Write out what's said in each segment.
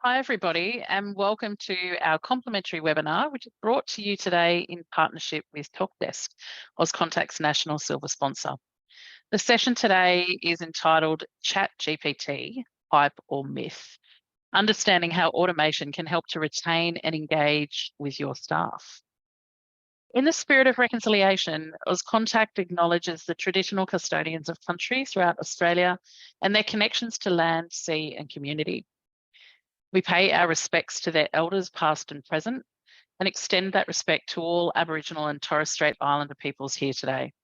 Hi, everybody, and welcome to our complimentary webinar, which is brought to you today in partnership with Talkdesk, Auscontact's national silver sponsor. The session today is entitled ChatGPT Hype or Myth, understanding how automation can help to retain and engage with your staff. In the spirit of reconciliation, Auscontact acknowledges the traditional custodians of country throughout Australia and their connections to land, sea, and community. We pay our respects to their elders, past and present, and extend that respect to all Aboriginal and Torres Strait Islander peoples here today.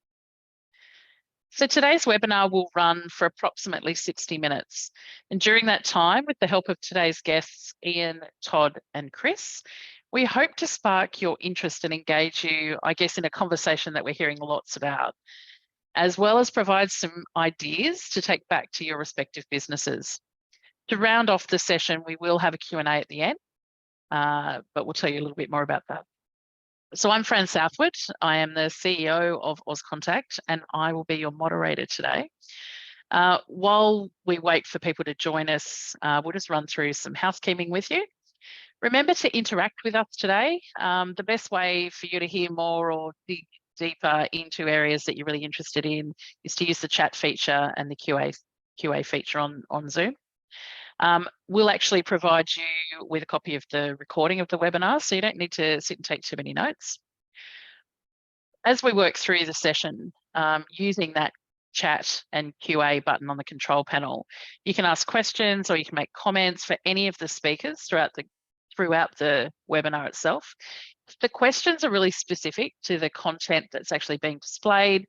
So today's webinar will run for approximately 60 minutes. And during that time, with the help of today's guests, Ian, Todd, and Chris, we hope to spark your interest and engage you, I guess, in a conversation that we're hearing lots about, as well as provide some ideas to take back to your respective businesses. To round off the session, we will have a Q&A at the end, but we'll tell you a little bit more about that. So I'm Fran Southwood. I am the CEO of Auscontact, and I will be your moderator today. While we wait for people to join us, we'll just run through some housekeeping with you. Remember to interact with us today. The best way for you to hear more or dig deeper into areas that you're really interested in is to use the chat feature and the QA feature on Zoom. We'll actually provide you with a copy of the recording of the webinar, so you don't need to sit and take too many notes. As we work through the session, using that chat and QA button on the control panel, you can ask questions or you can make comments for any of the speakers throughout the webinar itself. If the questions are really specific to the content that's actually being displayed,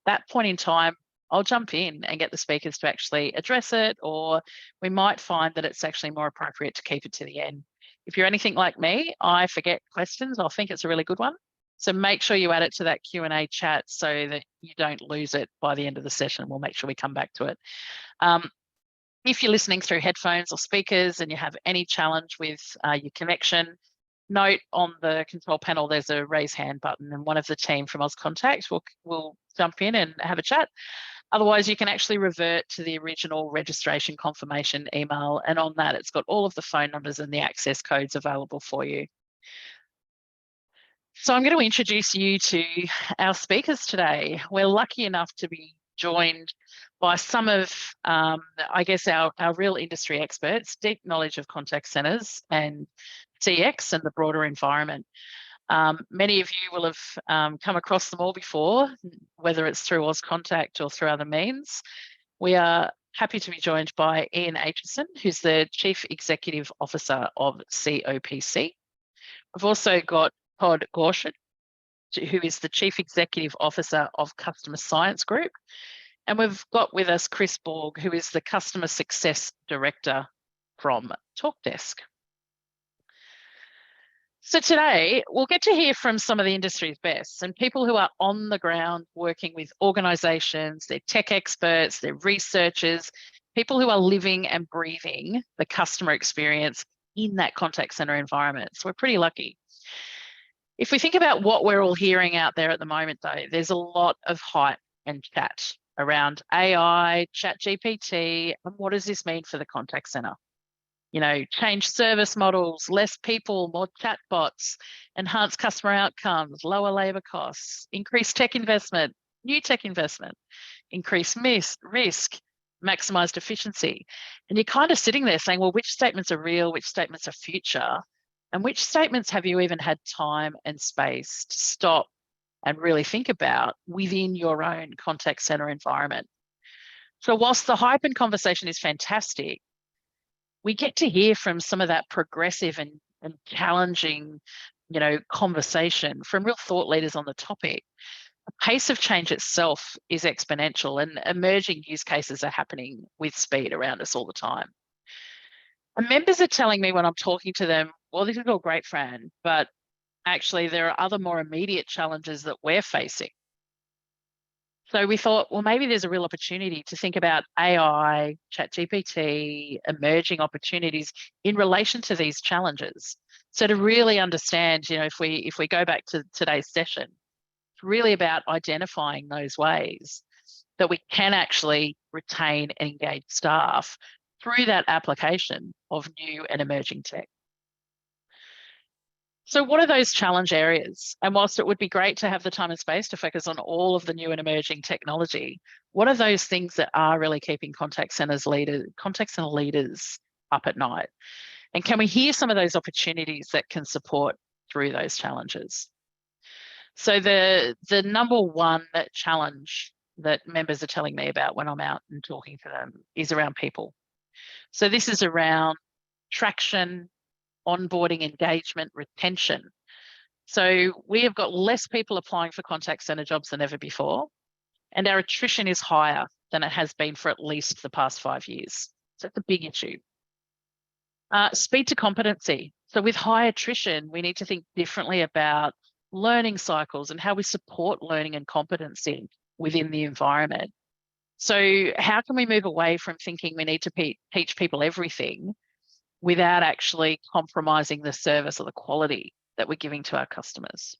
that point in time, I'll jump in and get the speakers to actually address it, or we might find that it's actually more appropriate to keep it to the end. If you're anything like me, I forget questions. I'll think it's a really good one. So make sure you add it to that Q&A chat so that you don't lose it by the end of the session. We'll make sure we come back to it. If you're listening through headphones or speakers and you have any challenge with your connection, note on the control panel, there's a raise hand button, and one of the team from Auscontact will jump in and have a chat. Otherwise, you can actually revert to the original registration confirmation email, and on that, it's got all of the phone numbers and the access codes available for you. So I'm going to introduce you to our speakers today. We're lucky enough to be joined by some of, I guess, our real industry experts, deep knowledge of contact centres and CX and the broader environment. Many of you will have come across them all before, whether it's through Auscontact or through other means. We are happy to be joined by Ian Aitchison, who's the Chief Executive Officer of COPC. We've also got Todd Gorshett, who is the Chief Executive Officer of Customer Science Group. And we've got with us Chris Borg, who is the Customer Success Director from Talkdesk. So today, we'll get to hear from some of the industry's best and people who are on the ground working with organisations, they're tech experts, they're researchers, people who are living and breathing the customer experience in that contact centre environment. So we're pretty lucky. If we think about what we're all hearing out there at the moment, though, there's a lot of hype and chat around AI, ChatGPT, and what does this mean for the contact centre? You know, change service models, less people, more chatbots, enhanced customer outcomes, lower labour costs, increased tech investment, new tech investment, increased risk, maximised efficiency. And you're kind of sitting there saying, well, which statements are real, which statements are future, and which statements have you even had time and space to stop and really think about within your own contact centre environment? So whilst the hype and conversation is fantastic, we get to hear from some of that progressive and challenging, conversation from real thought leaders on the topic. The pace of change itself is exponential, and emerging use cases are happening with speed around us all the time. And members are telling me when I'm talking to them, well, this is all great, Fran, but actually there are other more immediate challenges that we're facing. So we thought, well, maybe there's a real opportunity to think about AI, ChatGPT, emerging opportunities in relation to these challenges. So to really understand, if we go back to today's session, it's really about identifying those ways that we can actually retain and engage staff through that application of new and emerging tech. So what are those challenge areas? And whilst it would be great to have the time and space to focus on all of the new and emerging technology, what are those things that are really keeping contact center leaders up at night? And can we hear some of those opportunities that can support through those challenges? So the number one challenge that members are telling me about when I'm out and talking to them is around people. So this is around traction, onboarding, engagement, retention. So we have got less people applying for contact center jobs than ever before, and our attrition is higher than it has been for at least the past 5 years. So it's a big issue. Speed to competency. So with high attrition, we need to think differently about learning cycles and how we support learning and competency within the environment. So how can we move away from thinking we need to teach people everything without actually compromising the service or the quality that we're giving to our customers?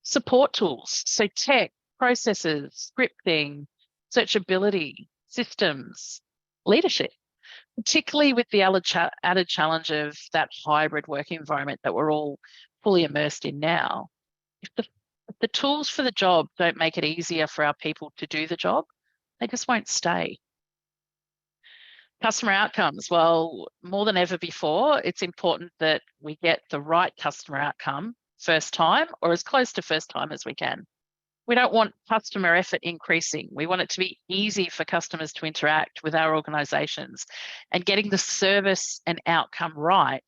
Support tools, so tech, processes, scripting, searchability, systems, leadership, particularly with the added challenge of that hybrid work environment that we're all fully immersed in now. If the tools for the job don't make it easier for our people to do the job, they just won't stay. Customer outcomes. Well, more than ever before, it's important that we get the right customer outcome first time or as close to first time as we can. We don't want customer effort increasing. We want it to be easy for customers to interact with our organisations, and getting the service and outcome right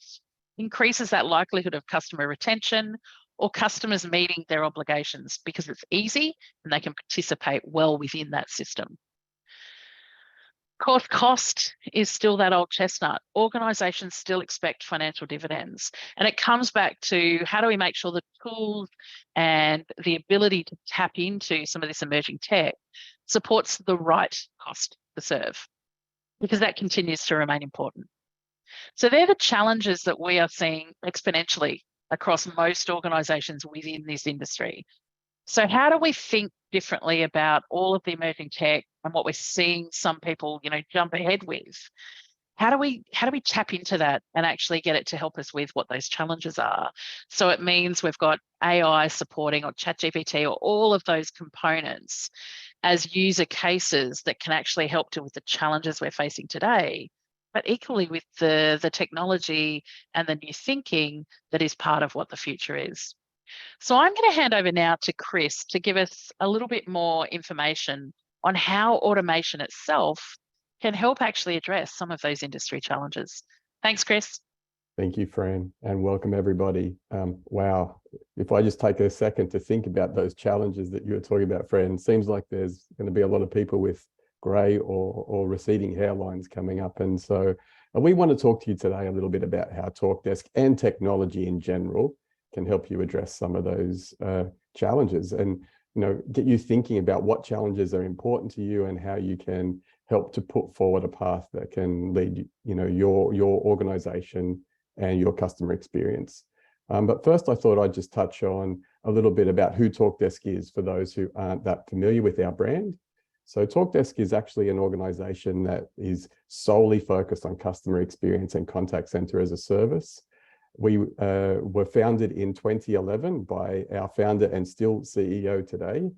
increases that likelihood of customer retention or customers meeting their obligations because it's easy and they can participate well within that system. Of course, cost is still that old chestnut. Organisations still expect financial dividends. And it comes back to how do we make sure the tools and the ability to tap into some of this emerging tech supports the right cost to serve, because that continues to remain important. So they're the challenges that we are seeing exponentially across most organisations within this industry. So how do we think differently about all of the emerging tech and what we're seeing some people, jump ahead with? How do we tap into that and actually get it to help us with what those challenges are? So it means we've got AI supporting or ChatGPT or all of those components as user cases that can actually help deal with the challenges we're facing today, but equally with the technology and the new thinking that is part of what the future is. So I'm going to hand over now to Chris to give us a little bit more information on how automation itself can help actually address some of those industry challenges. Thanks, Chris. Thank you, Fran, and welcome everybody. Wow, if I just take a second to think about those challenges that you were talking about, Fran, it seems like there's going to be a lot of people with grey or receding hairlines coming up. And so we want to talk to you today a little bit about how Talkdesk and technology in general can help you address some of those challenges, and get you thinking about what challenges are important to you and how you can help to put forward a path that can lead your organization and your customer experience. But first, I thought I'd just touch on a little bit about who Talkdesk is for those who aren't that familiar with our brand. So Talkdesk is actually an organization that is solely focused on customer experience and contact center as a service. We were founded in 2011 by our founder and still CEO today,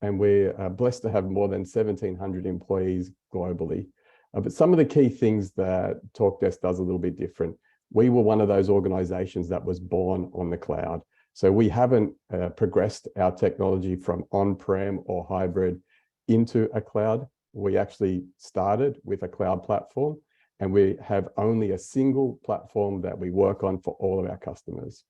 and we're blessed to have more than 1,700 employees globally. But some of the key things that Talkdesk does a little bit different. We were one of those organizations that was born on the cloud. So we haven't progressed our technology from on-prem or hybrid into a cloud. We actually started with a cloud platform, and we have only a single platform that we work on for all of our customers.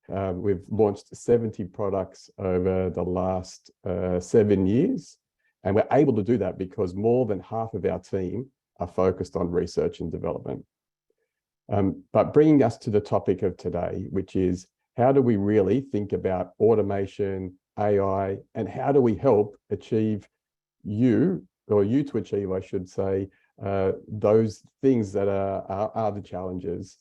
We've launched 70 products over the last 7 years, and we're able to do that because more than half of our team are focused on research and development. But bringing us to the topic of today, which is how do we really think about automation, AI, and how do we help achieve you to achieve, I should say, those things that are the challenges.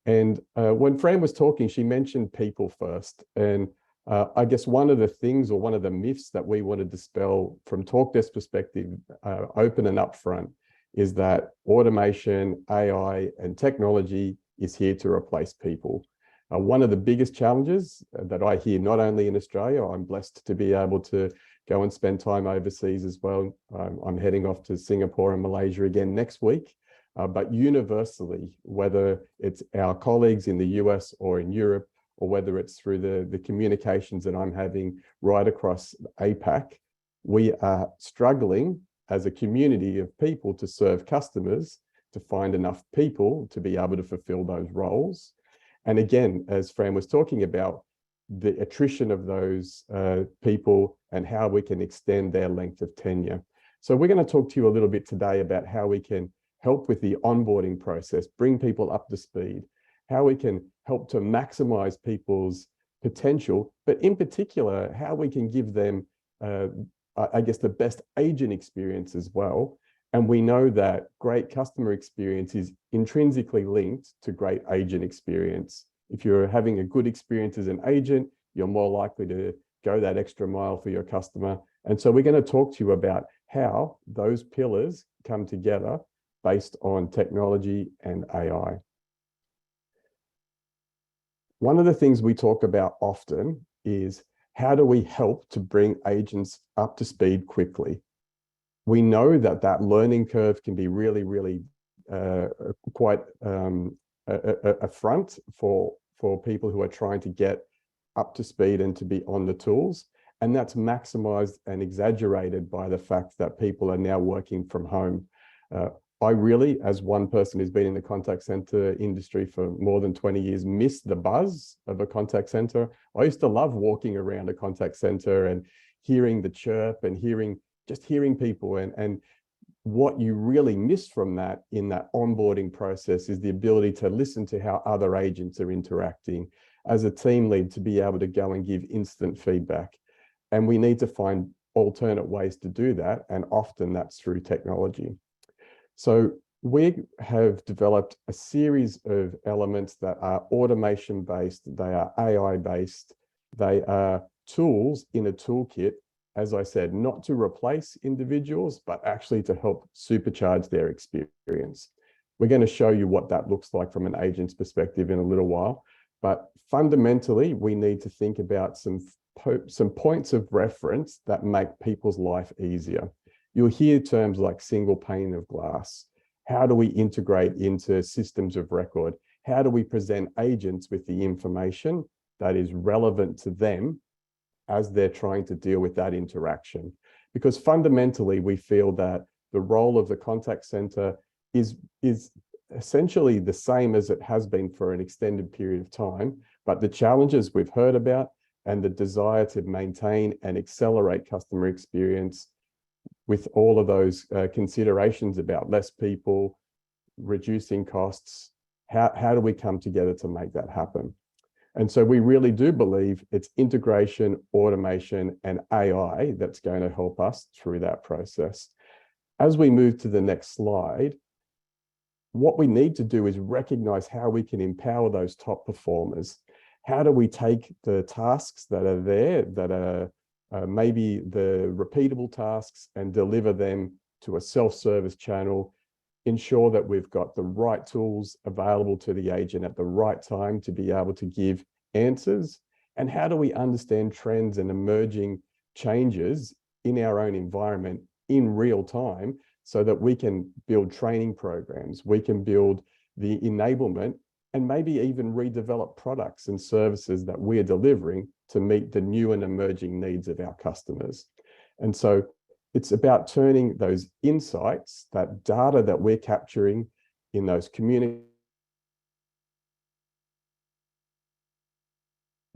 And when Fran was talking, she mentioned people first. And I guess one of the things or one of the myths that we want to dispel from Talkdesk perspective, open and upfront, is that automation, AI, and technology is here to replace people. One of the biggest challenges that I hear, not only in Australia, I'm blessed to be able to go and spend time overseas as well. I'm heading off to Singapore and Malaysia again next week. But universally, whether it's our colleagues in the US or in Europe, or whether it's through the communications that I'm having right across APAC, we are struggling as a community of people to serve customers, to find enough people to be able to fulfill those roles. And again, as Fran was talking about, the attrition of those people and how we can extend their length of tenure. So we're going to talk to you a little bit today about how we can help with the onboarding process, bring people up to speed, how we can help to maximize people's potential, but in particular, how we can give them, I guess, the best agent experience as well. And we know that great customer experience is intrinsically linked to great agent experience. If you're having a good experience as an agent, you're more likely to go that extra mile for your customer. And so we're going to talk to you about how those pillars come together based on technology and AI. One of the things we talk about often is how do we help to bring agents up to speed quickly? We know that that learning curve can be really, really quite a front for people who are trying to get up to speed and to be on the tools. And that's maximized and exaggerated by the fact that people are now working from home. I really, as one person who's been in the contact center industry for more than 20 years, miss the buzz of a contact center. I used to love walking around a contact center and hearing the chirp and hearing people. And what you really miss from that in that onboarding process is the ability to listen to how other agents are interacting. As a team lead, to be able to go and give instant feedback. And we need to find alternate ways to do that. And often that's through technology. So we have developed a series of elements that are automation-based, they are AI-based, they are tools in a toolkit, as I said, not to replace individuals, but actually to help supercharge their experience. We're going to show you what that looks like from an agent's perspective in a little while. But fundamentally, we need to think about some points of reference that make people's life easier. You'll hear terms like single pane of glass. How do we integrate into systems of record? How do we present agents with the information that is relevant to them as they're trying to deal with that interaction? Because fundamentally, we feel that the role of the contact center is essentially the same as it has been for an extended period of time, but the challenges we've heard about and the desire to maintain and accelerate customer experience with all of those considerations about less people, reducing costs, how do we come together to make that happen? And so we really do believe it's integration, automation, and AI that's going to help us through that process. As we move to the next slide, what we need to do is recognize how we can empower those top performers. How do we take the tasks that are there, that are maybe the repeatable tasks, and deliver them to a self-service channel, ensure that we've got the right tools available to the agent at the right time to be able to give answers? And how do we understand trends and emerging changes in our own environment in real time so that we can build training programs, we can build the enablement, and maybe even redevelop products and services that we're delivering to meet the new and emerging needs of our customers? And so it's about turning those insights, that data that we're capturing in those community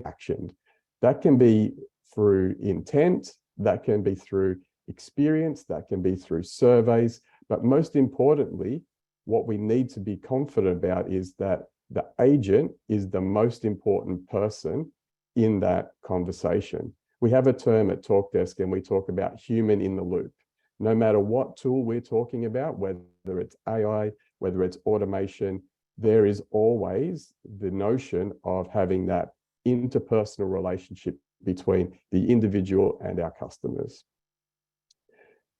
action. That can be through intent, that can be through experience, that can be through surveys, but most importantly, what we need to be confident about is that the agent is the most important person in that conversation. We have a term at Talkdesk and we talk about human in the loop. No matter what tool we're talking about, whether it's AI, whether it's automation, there is always the notion of having that interpersonal relationship between the individual and our customers.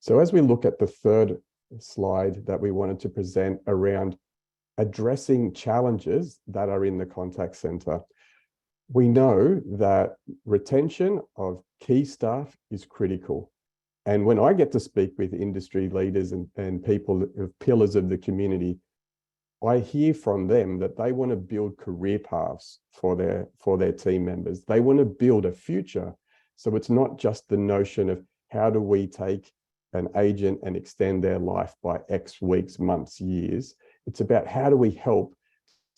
So as we look at the third slide that we wanted to present around addressing challenges that are in the contact center, we know that retention of key staff is critical. And when I get to speak with industry leaders and people, pillars of the community, I hear from them that they want to build career paths for their team members. They want to build a future. So it's not just the notion of how do we take an agent and extend their life by X weeks, months, years. It's about how do we help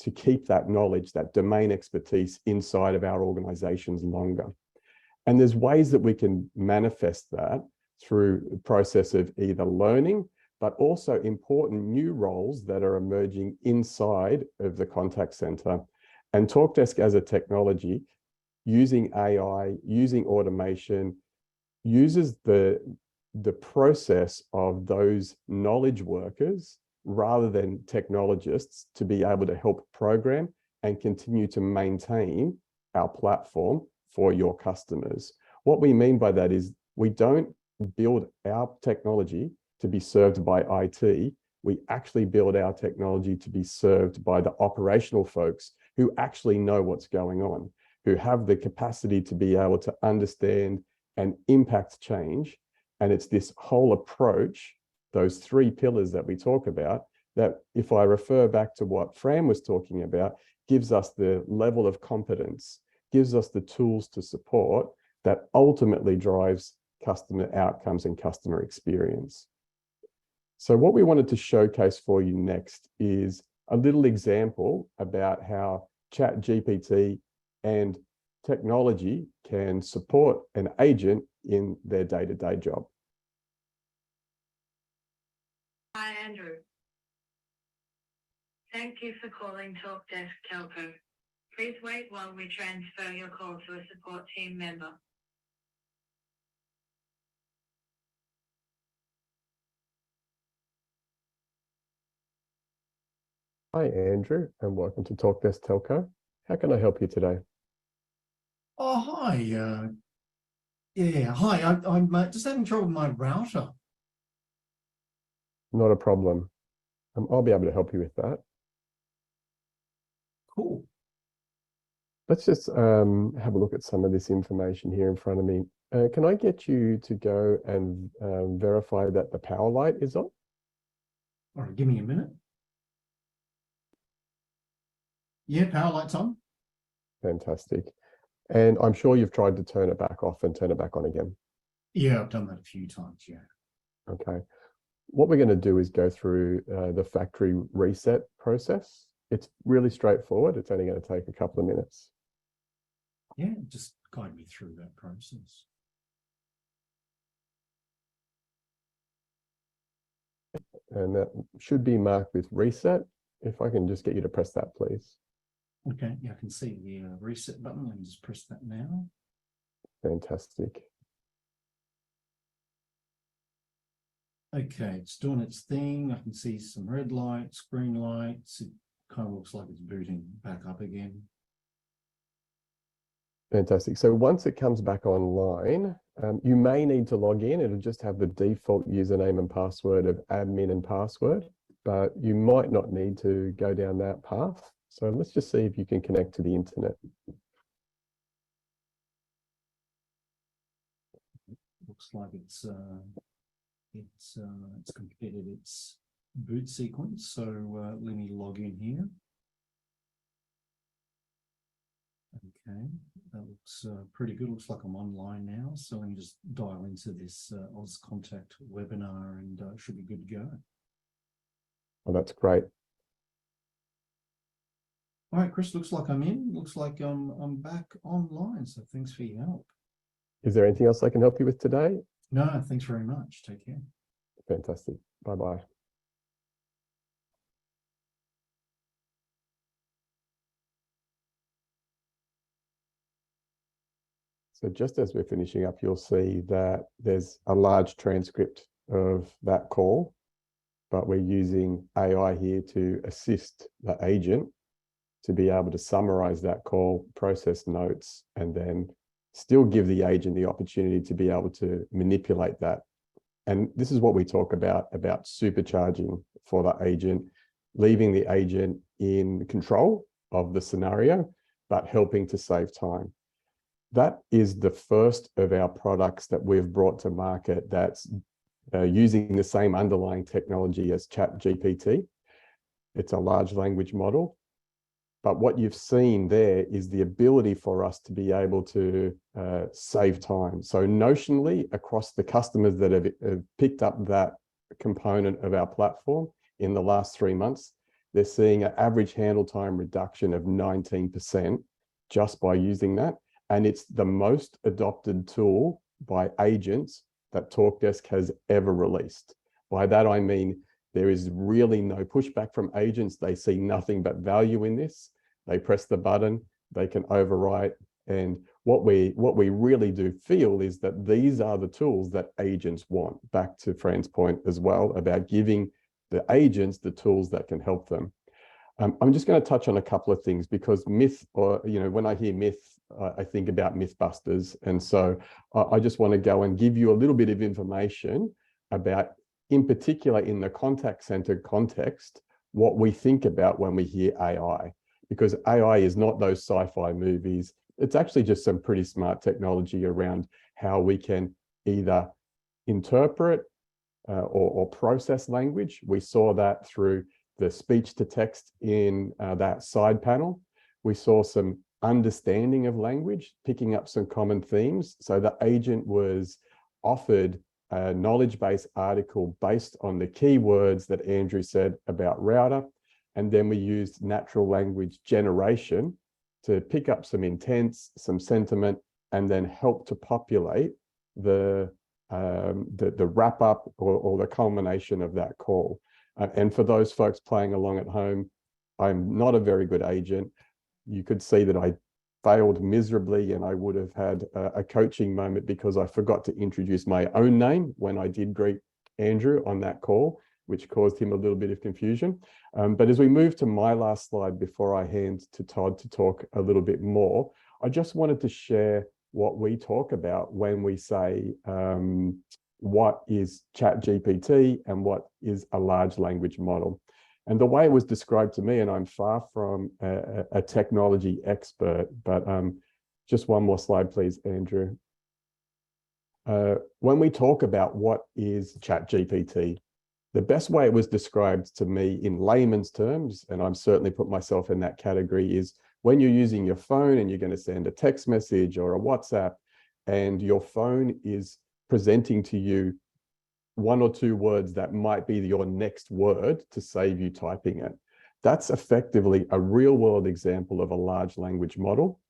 to keep that knowledge, that domain expertise inside of our organizations longer. And there's ways that we can manifest that through the process of either learning, but also important new roles that are emerging inside of the contact center. And Talkdesk as a technology, using AI, using automation, uses the process of those knowledge workers rather than technologists to be able to help program and continue to maintain our platform for your customers. What we mean by that is we don't build our technology to be served by IT. We actually build our technology to be served by the operational folks who actually know what's going on, who have the capacity to be able to understand and impact change. And it's this whole approach, those three pillars that we talk about, that if I refer back to what Fran was talking about, gives us the level of competence, gives us the tools to support that ultimately drives customer outcomes and customer experience. So what we wanted to showcase for you next is a little example about how ChatGPT and technology can support an agent in their day-to-day job. Hi, Andrew. Thank you for calling Talkdesk Telco. Please wait while we transfer your call to a support team member. Hi, Andrew, and welcome to Talkdesk Telco. How can I help you today? Oh, hi. Hi. I'm just having trouble with my router. Not a problem. I'll be able to help you with that. Cool. Let's just have a look at some of this information here in front of me. Can I get you to go and verify that the power light is on? All right, give me a minute. Yeah, power light's on. Fantastic. And I'm sure you've tried to turn it back off and turn it back on again. Yeah, I've done that a few times, yeah. Okay. What we're going to do is go through the factory reset process. It's really straightforward. It's only going to take a couple of minutes. Yeah, just guide me through that process. And that should be marked with reset. If I can just get you to press that, please. Okay, yeah, I can see the reset button. Let me just press that now. Fantastic. Okay, it's doing its thing. I can see some red lights, green lights. It kind of looks like it's booting back up again. Fantastic. So once it comes back online, you may need to log in. It'll just have the default username and password of admin and password, but you might not need to go down that path. So let's just see if you can connect to the internet. Looks like it's completed its boot sequence. So let me log in here. Okay, that looks pretty good. Looks like I'm online now. So let me just dial into this Auscontact webinar and should be good to go. Oh, that's great. All right, Chris, looks like I'm in. Looks like I'm back online. So thanks for your help. Is there anything else I can help you with today? No, thanks very much. Take care. Fantastic. Bye-bye. So just as we're finishing up, you'll see that there's a large transcript of that call, but we're using AI here to assist the agent to be able to summarize that call, process notes, and then still give the agent the opportunity to be able to manipulate that. And this is what we talk about supercharging for the agent, leaving the agent in control of the scenario, but helping to save time. That is the first of our products that we've brought to market that's using the same underlying technology as ChatGPT. It's a large language model. But what you've seen there is the ability for us to be able to save time. So notionally, across the customers that have picked up that component of our platform in the last 3 months, they're seeing an average handle time reduction of 19% just by using that. And it's the most adopted tool by agents that Talkdesk has ever released. By that, I mean, there is really no pushback from agents. They see nothing but value in this. They press the button, they can overwrite. And what we really do feel is that these are the tools that agents want. Back to Fran's point as well about giving the agents the tools that can help them. I'm just going to touch on a couple of things because myth, or when I hear myth, I think about Mythbusters. And so I just want to go and give you a little bit of information about, in particular in the contact center context, what we think about when we hear AI. Because AI is not those sci-fi movies. It's actually just some pretty smart technology around how we can either interpret or process language. We saw that through the speech to text in that side panel. We saw some understanding of language, picking up some common themes. So the agent was offered a knowledge-based article based on the keywords that Andrew said about router. And then we used natural language generation to pick up some intents, some sentiment, and then help to populate the wrap up or the culmination of that call. And for those folks playing along at home, I'm not a very good agent. You could see that I failed miserably and I would have had a coaching moment because I forgot to introduce my own name when I did greet Andrew on that call, which caused him a little bit of confusion. But as we move to my last slide before I hand to Todd to talk a little bit more, I just wanted to share what we talk about when we say what is ChatGPT and what is a large language model. And the way it was described to me, and I'm far from a technology expert, but just one more slide, please, Andrew. When we talk about what is ChatGPT, the best way it was described to me in layman's terms, and I'm certainly put myself in that category, is when you're using your phone and you're going to send a text message or a WhatsApp, and your phone is presenting to you 1 or 2 words that might be your next word to save you typing it. That's effectively a real world example of a large language model.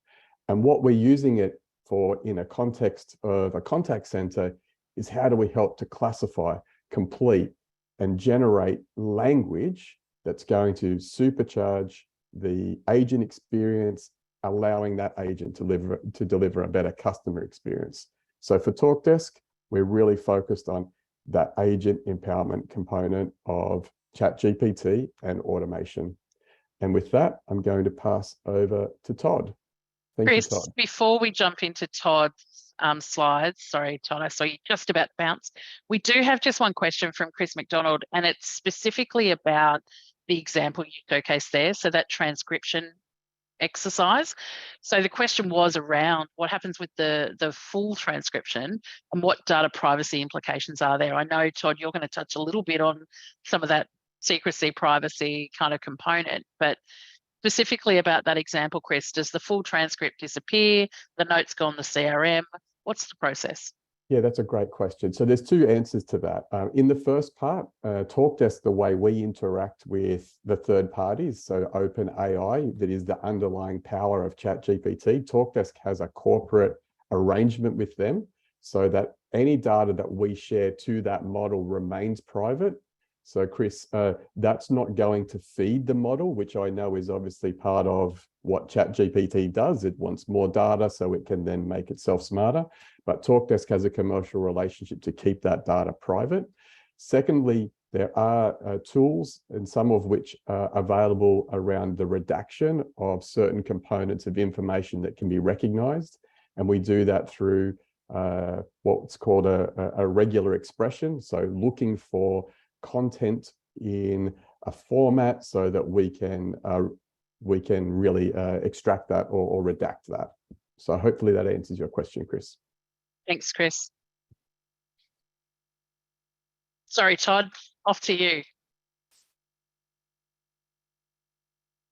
And what we're using it for in a context of a contact center is how do we help to classify, complete, and generate language that's going to supercharge the agent experience, allowing that agent to deliver a better customer experience. So for Talkdesk, we're really focused on that agent empowerment component of ChatGPT and automation. And with that, I'm going to pass over to Todd. Thank Chris, you, Todd. Before we jump into Todd's slides, sorry, Todd, I saw you just about to bounce. We do have just one question from Chris McDonald, and it's specifically about the example you showcased there, so that transcription exercise. So the question was around what happens with the full transcription and what data privacy implications are there. I know, Todd, you're going to touch a little bit on some of that secrecy, privacy kind of component, but specifically about that example, Chris, does the full transcript disappear? The notes go on the CRM? What's the process? Yeah, that's a great question. So there's 2 answers to that. In the first part, Talkdesk, the way we interact with the third parties, so OpenAI, that is the underlying power of ChatGPT, Talkdesk has a corporate arrangement with them so that any data that we share to that model remains private. So Chris, that's not going to feed the model, which I know is obviously part of what ChatGPT does. It wants more data so it can then make itself smarter. But Talkdesk has a commercial relationship to keep that data private. Secondly, there are tools, and some of which are available around the redaction of certain components of information that can be recognized. And we do that through what's called a regular expression. So looking for content in a format so that we can really extract that or redact that. So hopefully that answers your question, Chris. Thanks, Chris. Sorry, Todd, off to you.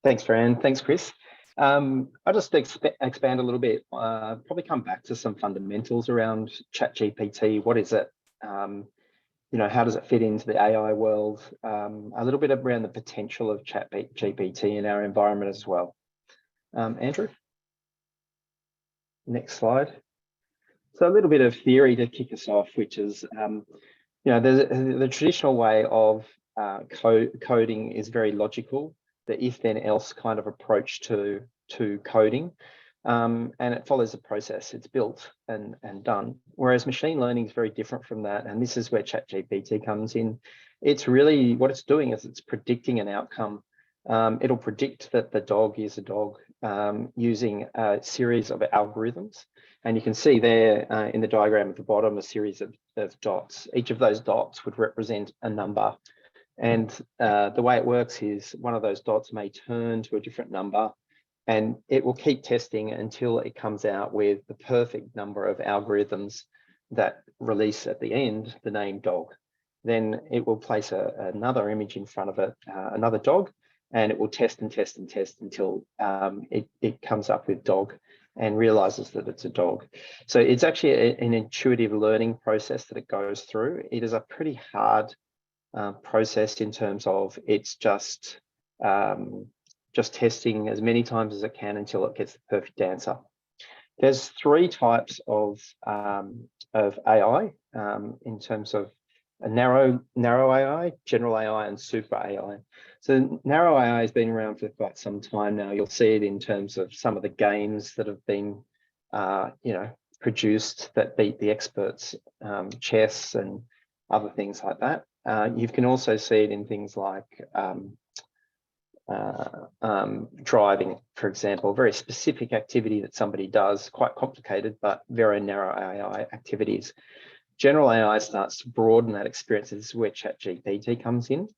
Thanks, Fran. Thanks, Chris. I'll just expand a little bit, probably come back to some fundamentals around ChatGPT. What is it? You know, how does it fit into the AI world? A little bit around the potential of ChatGPT in our environment as well. Andrew? Next slide. So a little bit of theory to kick us off, which is, you know, the traditional way of coding is very logical, the if then else kind of approach to coding, and it follows a process. It's built and done, whereas machine learning is very different from that, and this is where ChatGPT comes in. It's really, what it's doing is it's predicting an outcome. It'll predict that the dog is a dog using a series of algorithms, and you can see there in the diagram at the bottom a series of dots. Each of those dots would represent a number. And the way it works is one of those dots may turn to a different number, and it will keep testing until it comes out with the perfect number of algorithms that release at the end the name dog. Then it will place another image in front of it, another dog, and it will test and test and test until it comes up with dog and realizes that it's a dog. So it's actually an intuitive learning process that it goes through. It is a pretty hard process in terms of it's just testing as many times as it can until it gets the perfect answer. There's three types of AI in terms of a narrow AI, general AI, and super AI. So narrow AI has been around for quite some time now. You'll see it in terms of some of the games that have been you know, produced that beat the experts, chess and other things like that. You can also see it in things like driving, for example, very specific activity that somebody does, quite complicated, but very narrow AI activities. General AI starts to broaden that experience. This is where ChatGPT comes in.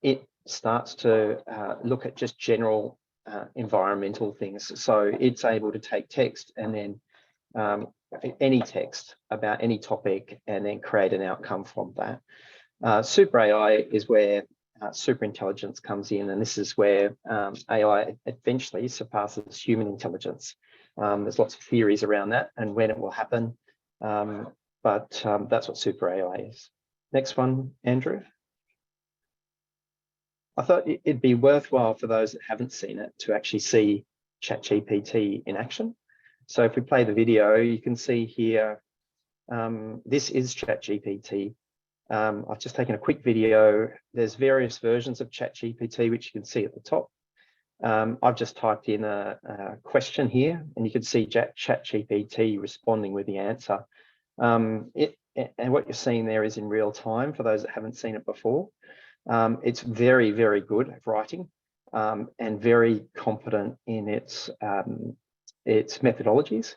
It starts to look at just general environmental things. So it's able to take text and then any text about any topic and then create an outcome from that. Super AI is where super intelligence comes in, and this is where AI eventually surpasses human intelligence. There's lots of theories around that and when it will happen, but that's what super AI is. Next one, Andrew. I thought it'd be worthwhile for those that haven't seen it to actually see ChatGPT in action. So if we play the video, you can see here, this is ChatGPT. I've just taken a quick video. There's various versions of ChatGPT, which you can see at the top. I've just typed in a question here, and you can see ChatGPT responding with the answer. And what you're seeing there is in real time for those that haven't seen it before. It's very, very good at writing and very competent in its methodologies.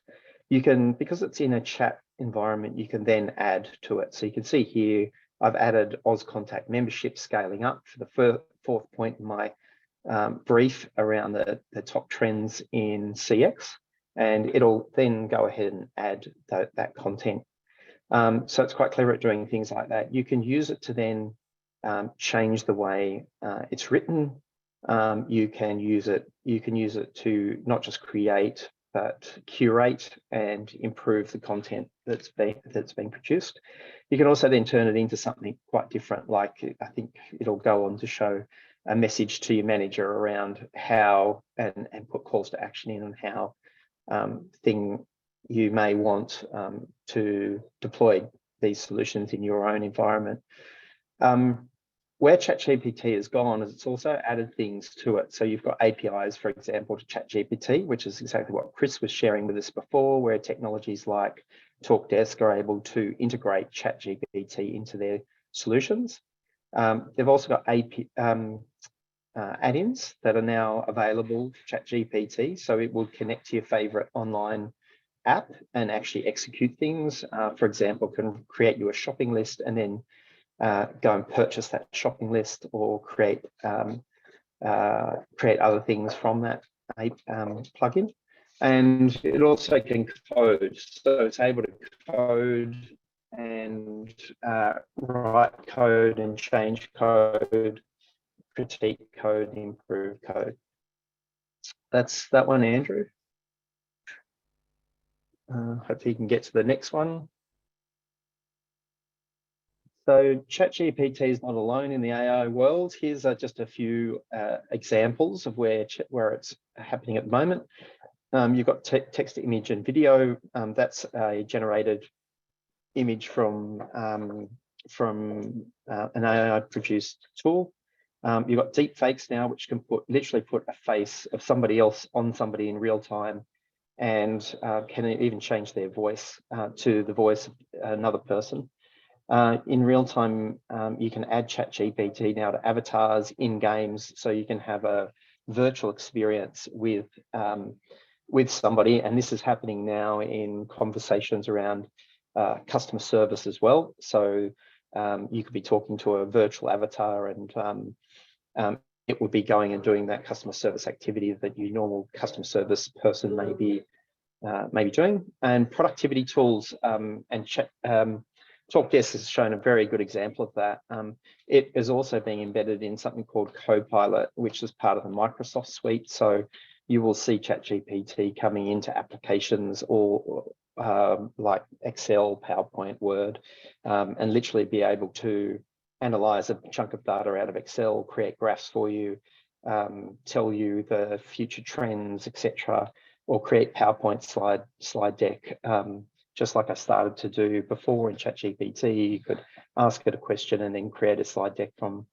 You can, because it's in a chat environment, you can then add to it. So you can see here, I've added Auscontact membership scaling up for the fourth point in my brief around the top trends in CX, and it'll then go ahead and add that content. So it's quite clever at doing things like that. You can use it to then change the way it's written. You can use it to not just create, but curate and improve the content that's being produced. You can also then turn it into something quite different, like I think it'll go on to show a message to your manager around how and put calls to action in on how you may want to deploy these solutions in your own environment. Where ChatGPT has gone is it's also added things to it. So you've got APIs, for example, to ChatGPT, which is exactly what Chris was sharing with us before, where technologies like Talkdesk are able to integrate ChatGPT into their solutions. They've also got add-ins that are now available for ChatGPT. So it will connect to your favorite online app and actually execute things. For example, can create you a shopping list and then go and purchase that shopping list, or create other things from that plugin. And it also can code, so it's able to code and write code and change code, critique code, improve code. That's that one, Andrew. Hopefully you can get to the next one. So ChatGPT is not alone in the AI world. Here's just a few examples of where it's happening at the moment. You've got text, image, and video. That's a generated image from an AI-produced tool. You've got deep fakes now, which can literally put a face of somebody else on somebody in real time, and can even change their voice to the voice of another person. In real time, you can add ChatGPT now to avatars in games, so you can have a virtual experience with somebody, and this is happening now in conversations around customer service as well. So you could be talking to a virtual avatar, and it would be going and doing that customer service activity that your normal customer service person may be doing. And productivity tools and Talkdesk has shown a very good example of that. It is also being embedded in something called Copilot, which is part of the Microsoft suite. So you will see ChatGPT coming into applications or like Excel, PowerPoint, Word, and literally be able to analyze a chunk of data out of Excel, create graphs for you, tell you the future trends, etc., or create PowerPoint slide deck. Just like I started to do before in ChatGPT, you could ask it a question and then create a slide deck from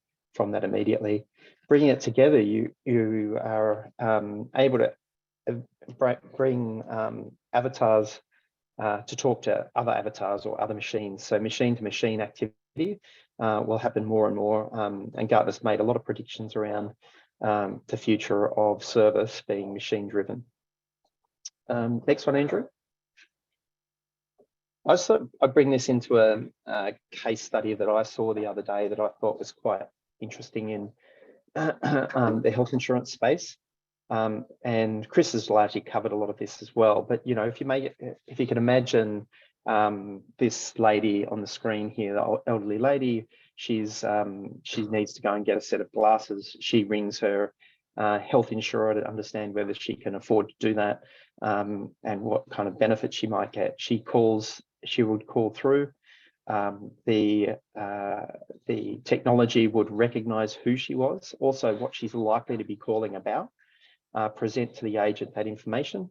that immediately. Bringing it together, you are able to bring avatars to talk to other avatars or other machines. So machine-to-machine activity will happen more and more. And Gartner's made a lot of predictions around the future of service being machine-driven. Next one, Andrew. I bring this into a case study that I saw the other day that I thought was quite interesting in the health insurance space. And Chris has largely covered a lot of this as well. But if you can imagine this lady on the screen here, the elderly lady, she needs to go and get a set of glasses. She rings her health insurer to understand whether she can afford to do that, and what kind of benefits she might get. She would call through. The technology would recognize who she was, also what she's likely to be calling about, present to the agent that information,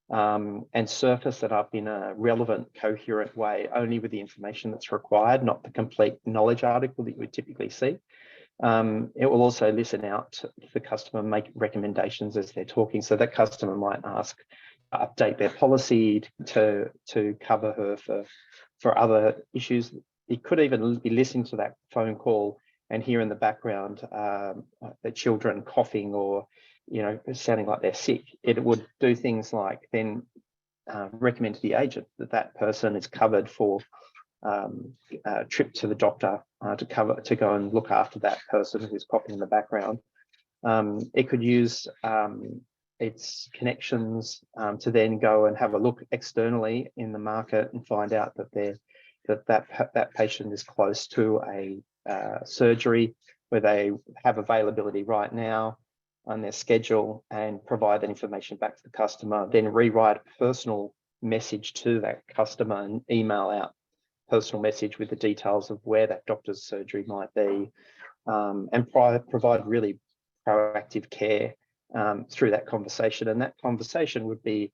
and surface it up in a relevant, coherent way, only with the information that's required, not the complete knowledge article that you would typically see. It will also listen out to the customer, make recommendations as they're talking. So that customer might ask, update their policy to cover her for other issues. It could even be listening to that phone call and hear in the background the children coughing or sounding like they're sick. It would do things like then recommend to the agent that person is covered for a trip to the doctor to go and look after that person who's coughing in the background. It could use its connections to then go and have a look externally in the market and find out that patient is close to a surgery where they have availability right now on their schedule, and provide that information back to the customer, then rewrite a personal message to that customer and email out personal message with the details of where that doctor's surgery might be, and provide really proactive care through that conversation. And that conversation would be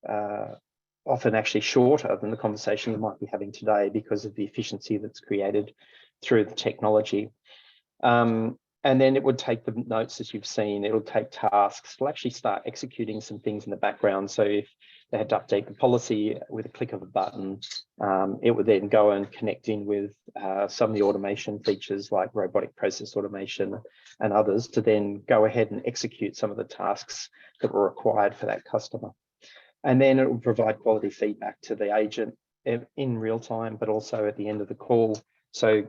often actually shorter than the conversation you might be having today because of the efficiency that's created through the technology. And then it would take the notes, as you've seen, it'll take tasks. It'll actually start executing some things in the background. So if they had to update the policy with a click of a button, it would then go and connect in with some of the automation features like robotic process automation and others to then go ahead and execute some of the tasks that were required for that customer. And then it will provide quality feedback to the agent in real time, but also at the end of the call. So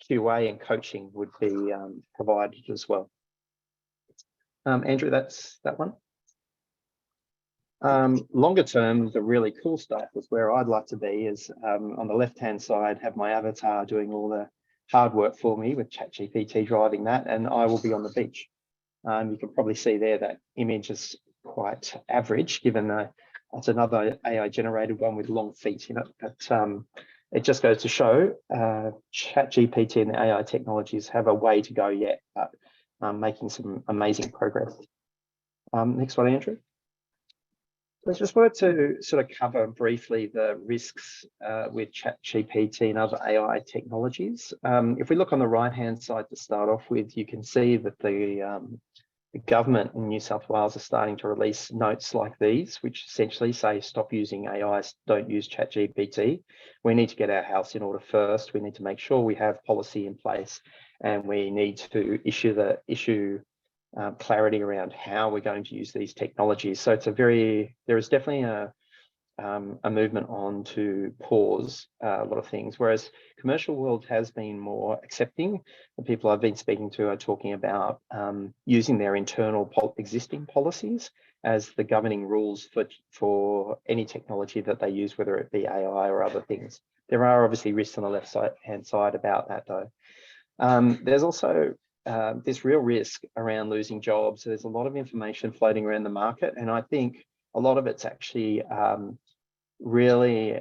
QA and coaching would be provided as well. Andrew, that's that one. Longer term, the really cool stuff is where I'd like to be is on the left-hand side, have my avatar doing all the hard work for me with ChatGPT driving that, and I will be on the beach. You can probably see there that image is quite average, given it's another AI generated one with long feet in it. But it just goes to show ChatGPT and the AI technologies have a way to go yet, but making some amazing progress. Next one, Andrew. I just wanted to sort of cover briefly the risks with ChatGPT and other AI technologies. If we look on the right-hand side to start off with, you can see that the government in New South Wales are starting to release notes like these, which essentially say stop using AI, don't use ChatGPT. We need to get our house in order first. We need to make sure we have policy in place, and we need to issue clarity around how we're going to use these technologies. So it's there is definitely a movement on to pause a lot of things, whereas commercial world has been more accepting. The people I've been speaking to are talking about using their internal existing policies as the governing rules for any technology that they use, whether it be AI or other things. There are obviously risks on the left-hand side about that though. There's also this real risk around losing jobs. There's a lot of information floating around the market, and I think a lot of it's actually really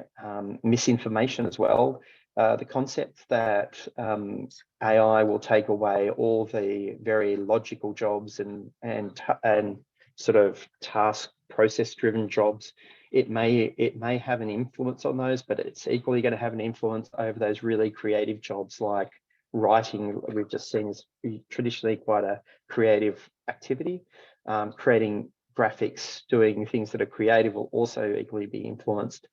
misinformation as well. The concept that AI will take away all the very logical jobs and sort of task process driven jobs, it may have an influence on those, but it's equally going to have an influence over those really creative jobs like writing. We've just seen is traditionally quite a creative activity. Creating graphics, doing things that are creative will also equally be influenced.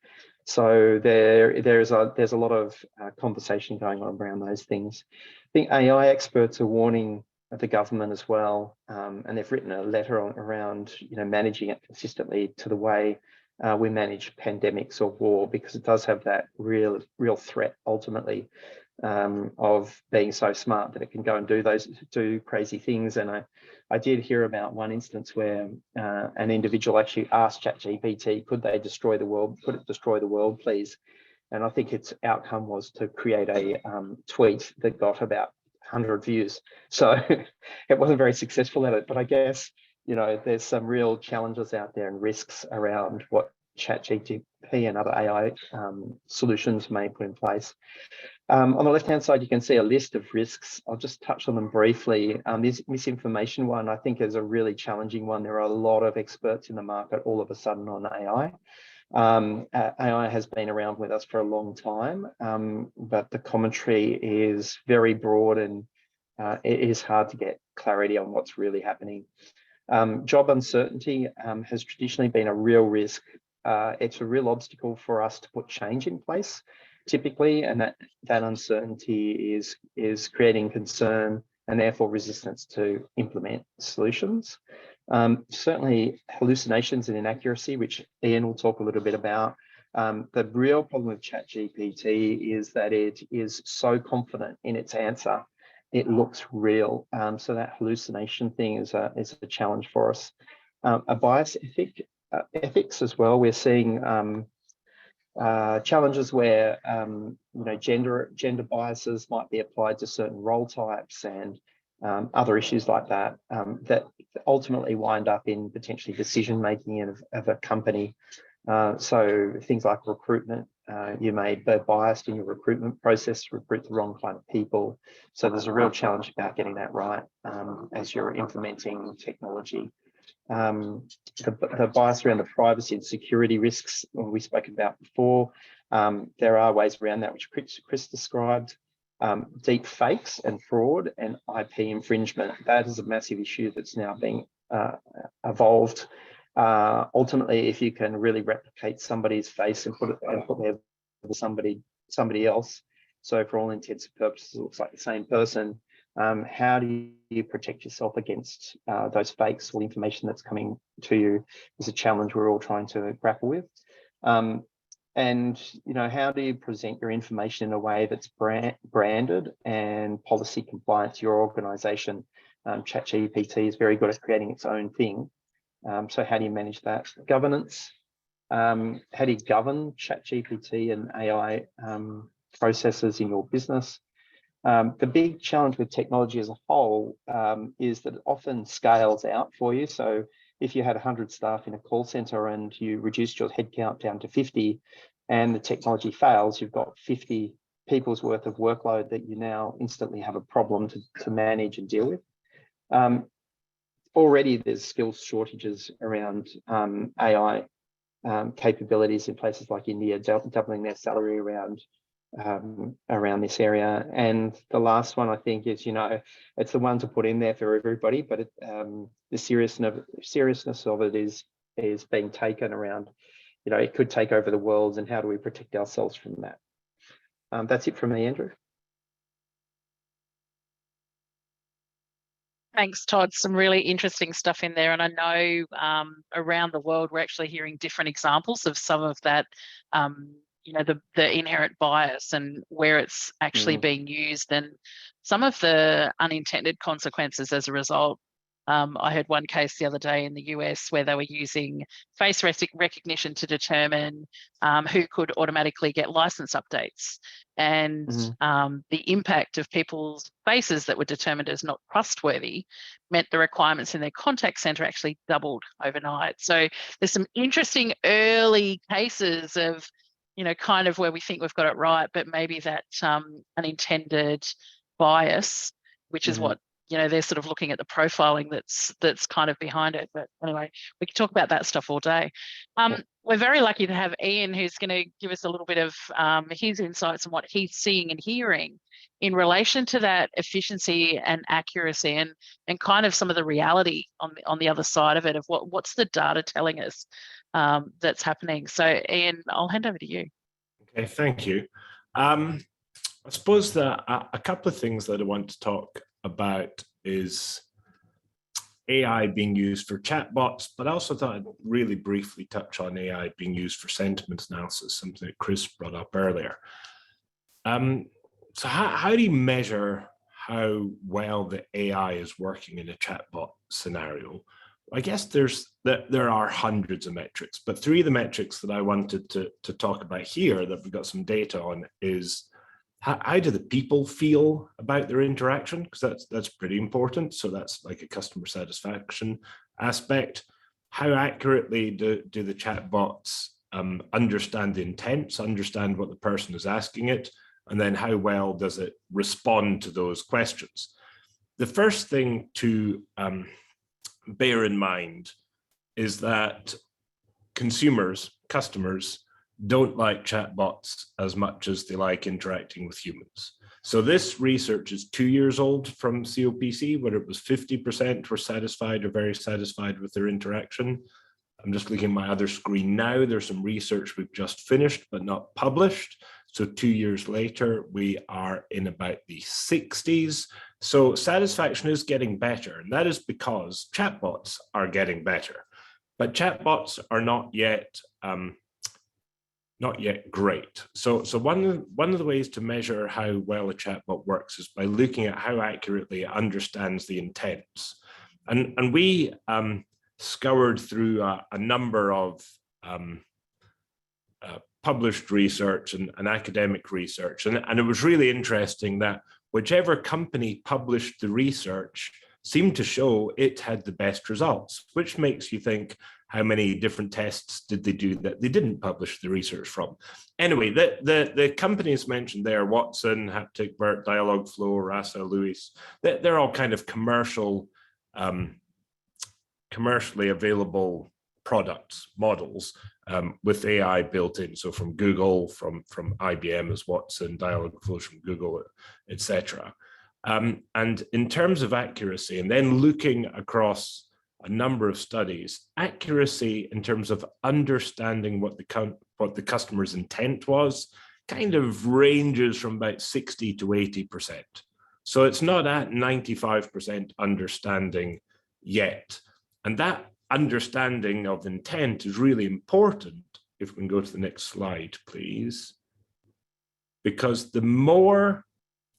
So there's a lot of conversation going on around those things. I think AI experts are warning the government as well, and they've written a letter around managing it consistently to the way we manage pandemics or war, because it does have that real threat ultimately of being so smart that it can go and do crazy things. And I did hear about one instance where an individual actually asked ChatGPT, could it destroy the world, please? And I think its outcome was to create a tweet that got about 100 views. So it wasn't very successful at it, but I guess, there's some real challenges out there and risks around what ChatGPT and other AI solutions may put in place. On the left-hand side, you can see a list of risks. I'll just touch on them briefly. This misinformation one, I think, is a really challenging one. There are a lot of experts in the market all of a sudden on AI. AI has been around with us for a long time, but the commentary is very broad, and it is hard to get clarity on what's really happening. Job uncertainty has traditionally been a real risk. It's a real obstacle for us to put change in place, typically, and that uncertainty is creating concern and therefore resistance to implement solutions. Certainly hallucinations and inaccuracy, which Ian will talk a little bit about. The real problem with ChatGPT is that it is so confident in its answer, it looks real. So that hallucination thing is a challenge for us. A bias ethics as well. We're seeing challenges where gender biases might be applied to certain role types and other issues like that that ultimately wind up in potentially decision making of a company. So things like recruitment, you may be biased in your recruitment process, recruit the wrong kind of people. So there's a real challenge about getting that right as you're implementing technology. The bias around the privacy and security risks we spoke about before. There are ways around that, which Chris described. Deep fakes and fraud and IP infringement. That is a massive issue that's now being evolved. Ultimately, if you can really replicate somebody's face and put there with somebody else, so for all intents and purposes, it looks like the same person. How do you protect yourself against those fakes or information that's coming to you is a challenge we're all trying to grapple with. And how do you present your information in a way that's branded and policy compliant to your organization? ChatGPT is very good at creating its own thing. So how do you manage that? Governance. How do you govern ChatGPT and AI processes in your business? The big challenge with technology as a whole is that it often scales out for you. So if you had 100 staff in a call center and you reduced your headcount down to 50 and the technology fails, you've got 50 people's worth of workload that you now instantly have a problem to manage and deal with. Already there's skills shortages around AI capabilities in places like India, doubling their salary around this area. And the last one, I think, is it's the one to put in there for everybody, but the seriousness of it is being taken around. It could take over the world, and how do we protect ourselves from that? That's it from me, Andrew. Thanks, Todd. Some really interesting stuff in there. And I know around the world, we're actually hearing different examples of some of that, the inherent bias and where it's actually being used and some of the unintended consequences as a result. I heard one case the other day in the US where they were using face recognition to determine who could automatically get license updates. And the impact of people's faces that were determined as not trustworthy meant the requirements in their contact center actually doubled overnight. So there's some interesting early cases of, kind of where we think we've got it right, but maybe that unintended bias, which is what they're sort of looking at the profiling that's kind of behind it. But anyway, we can talk about that stuff all day. We're very lucky to have Ian, who's going to give us a little bit of his insights on what he's seeing and hearing in relation to that efficiency and accuracy and kind of some of the reality on the other side of it of what's the data telling us that's happening. So Ian, I'll hand over to you. Okay, thank you. I suppose that a couple of things that I want to talk about is AI being used for chatbots, but I also thought I'd really briefly touch on AI being used for sentiment analysis, something that Chris brought up earlier. So how do you measure how well the AI is working in a chatbot scenario? I guess there are hundreds of metrics, but three of the metrics that I wanted to talk about here that we've got some data on is how do the people feel about their interaction? Because that's pretty important. So that's like a customer satisfaction aspect. How accurately do the chatbots understand the intents, understand what the person is asking it, and then how well does it respond to those questions? The first thing to bear in mind is that customers don't like chatbots as much as they like interacting with humans. So this research is 2 years old from COPC, where it was 50% were satisfied or very satisfied with their interaction. I'm just looking at my other screen now. There's some research we've just finished, but not published. So 2 years later, we are in about the 60s. So satisfaction is getting better, and that is because chatbots are getting better. But chatbots are not yet great. So one of the ways to measure how well a chatbot works is by looking at how accurately it understands the intents. And we scoured through a number of published research and academic research. And it was really interesting that whichever company published the research seemed to show it had the best results, which makes you think, how many different tests did they do that they didn't publish the research from? Anyway, the companies mentioned there, Watson, HapticBert, Dialogflow, Rasa, Lewis, they're all kind of commercially available products, models with AI built in. So from Google, from IBM as Watson, Dialogflow from Google, etc. And in terms of accuracy, and then looking across a number of studies, accuracy in terms of understanding what the customer's intent was kind of ranges from about 60 to 80%. So it's not at 95% understanding yet. And that understanding of intent is really important. If we can go to the next slide, please. Because the more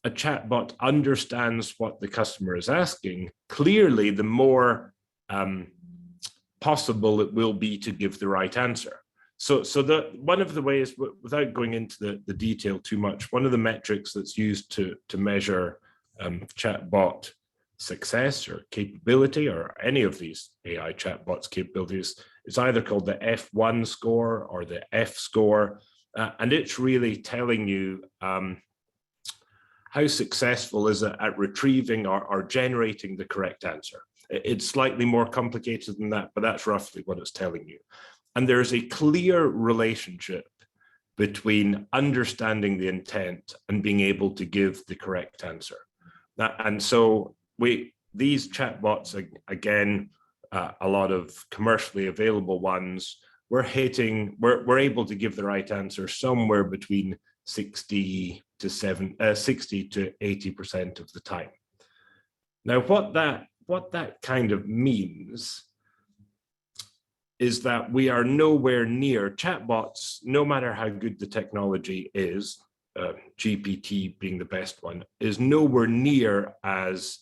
a chatbot understands what the customer is asking, clearly the more possible it will be to give the right answer. So one of the ways, without going into the detail too much, one of the metrics that's used to measure chatbot success or capability, or any of these AI chatbots capabilities, is either called the F1 score or the F score. And it's really telling you how successful is it at retrieving or generating the correct answer. It's slightly more complicated than that, but that's roughly what it's telling you. And there's a clear relationship between understanding the intent and being able to give the correct answer. And so these chatbots, again, a lot of commercially available ones, we're able to give the right answer somewhere between 60 to 80% of the time. Now, what that kind of means is that we are nowhere near chatbots, no matter how good the technology is, GPT being the best one, is nowhere near as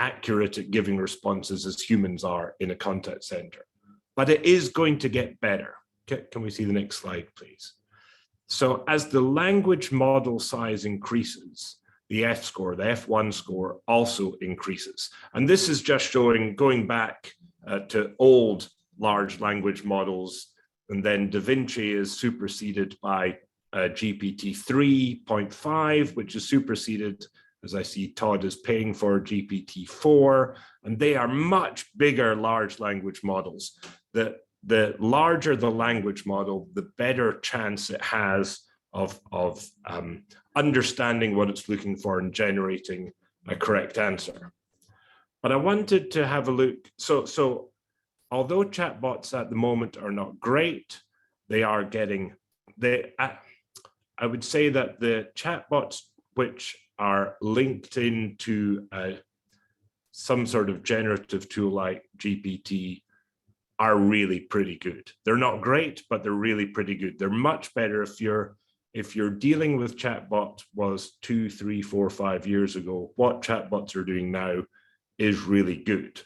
accurate at giving responses as humans are in a contact center. But it is going to get better. Okay, can we see the next slide, please? So as the language model size increases, the F score, the F1 score, also increases. And this is just showing, going back to old large language models, and then Da Vinci is superseded by GPT 3.5, which is superseded, as I see Todd is paying for, GPT 4, and they are much bigger large language models. The larger the language model, the better chance it has of understanding what it's looking for and generating a correct answer. But I wanted to have a look. So although chatbots at the moment are not great, they are getting, I would say that the chatbots which are linked into some sort of generative tool like GPT are really pretty good. They're not great, but they're really pretty good. They're much better if you're dealing with chatbot was 2, 3, 4, 5 years ago. What chatbots are doing now is really good,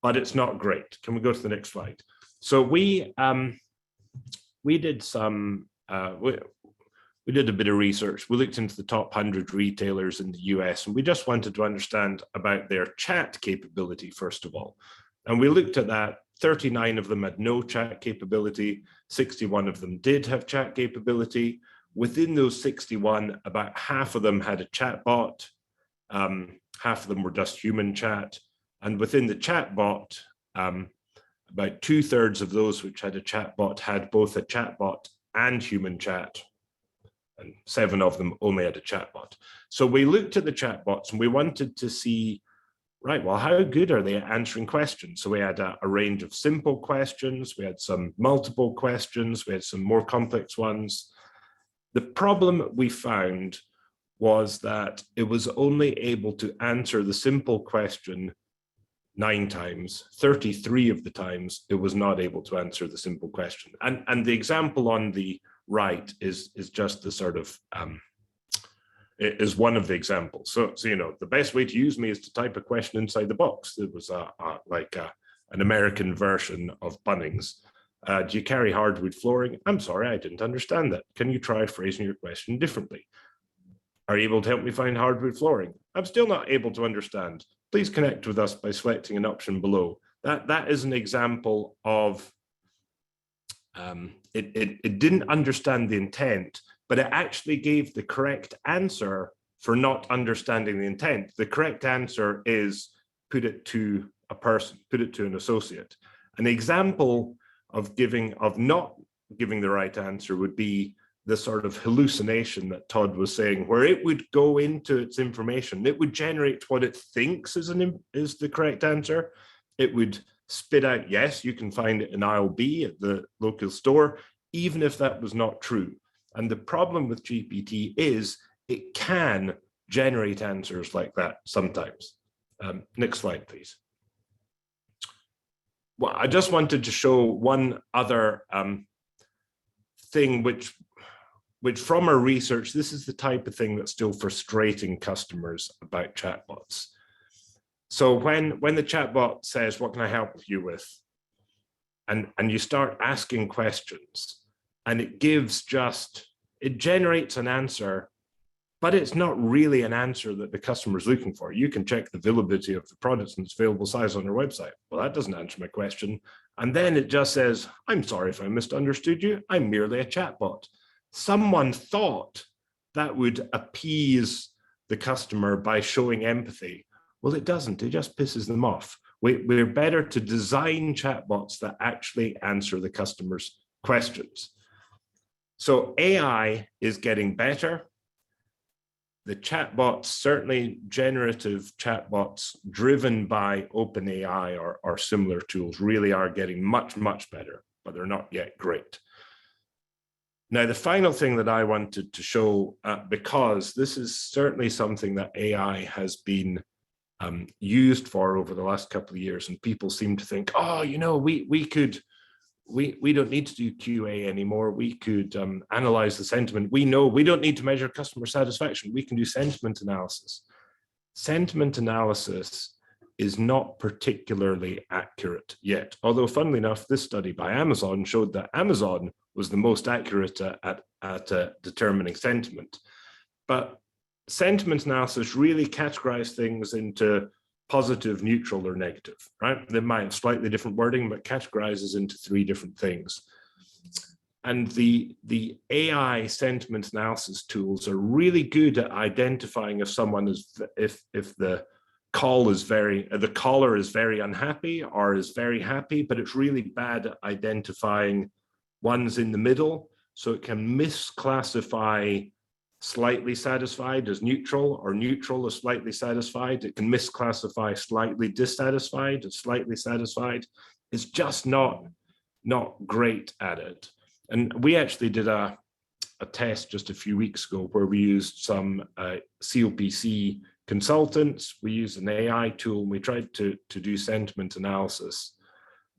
but it's not great. Can we go to the next slide? So we did some we did a bit of research. We looked into the top 100 retailers in the US, and we just wanted to understand about their chat capability, first of all. And we looked at that. 39 of them had no chat capability. 61 of them did have chat capability. Within those 61, about half of them had a chatbot. Half of them were just human chat. And within the chatbot, about 2/3 of those which had a chatbot had both a chatbot and human chat. And 7 of them only had a chatbot. So we looked at the chatbots and we wanted to see, right, well, how good are they at answering questions? So we had a range of simple questions, we had some multiple questions, we had some more complex ones. The problem we found was that it was only able to answer the simple question 9 times. 33 of the times it was not able to answer the simple question. And the example on the right is just the sort of is one of the examples. So you know, the best way to use me is to type a question inside the box. It was an American version of Bunnings. Do you carry hardwood flooring? I'm sorry, I didn't understand that. Can you try phrasing your question differently? Are you able to help me find hardwood flooring? I'm still not able to understand. Please connect with us by selecting an option below. That is an example of it didn't understand the intent, but it actually gave the correct answer for not understanding the intent. The correct answer is put it to a person, put it to an associate. An example of not giving the right answer would be the sort of hallucination that Todd was saying, where it would go into its information, it would generate what it thinks is the correct answer. It would spit out, yes, you can find it in aisle B at the local store, even if that was not true. And the problem with GPT is it can generate answers like that sometimes. Next slide, please. Well, I just wanted to show one other thing which from our research, this is the type of thing that's still frustrating customers about chatbots. So when the chatbot says, what can I help you with? And you start asking questions, and it generates an answer, but it's not really an answer that the customer is looking for. You can check the availability of the products and its available size on their website. Well, that doesn't answer my question. And then it just says, I'm sorry if I misunderstood you. I'm merely a chatbot. Someone thought that would appease the customer by showing empathy. Well, it doesn't. It just pisses them off. We're better to design chatbots that actually answer the customer's questions. So AI is getting better. The chatbots, certainly generative chatbots driven by OpenAI or similar tools, really are getting much, much better, but they're not yet great. Now, the final thing that I wanted to show, because this is certainly something that AI has been used for over the last couple of years, and people seem to think, oh, you know, we don't need to do QA anymore. We could analyze the sentiment. We know we don't need to measure customer satisfaction. We can do sentiment analysis. Sentiment analysis is not particularly accurate yet. Although, funnily enough, this study by Amazon showed that Amazon was the most accurate at determining sentiment. But sentiment analysis really categorizes things into positive, neutral, or negative, right? They might have slightly different wording, but categorizes into 3 different things. And the AI sentiment analysis tools are really good at identifying if someone is, if the caller is very unhappy or is very happy, but it's really bad at identifying ones in the middle. So it can misclassify slightly satisfied as neutral, or neutral as slightly satisfied. It can misclassify slightly dissatisfied as slightly satisfied. It's just not great at it. And we actually did a test just a few weeks ago where we used some COPC consultants. We used an AI tool, and we tried to do sentiment analysis.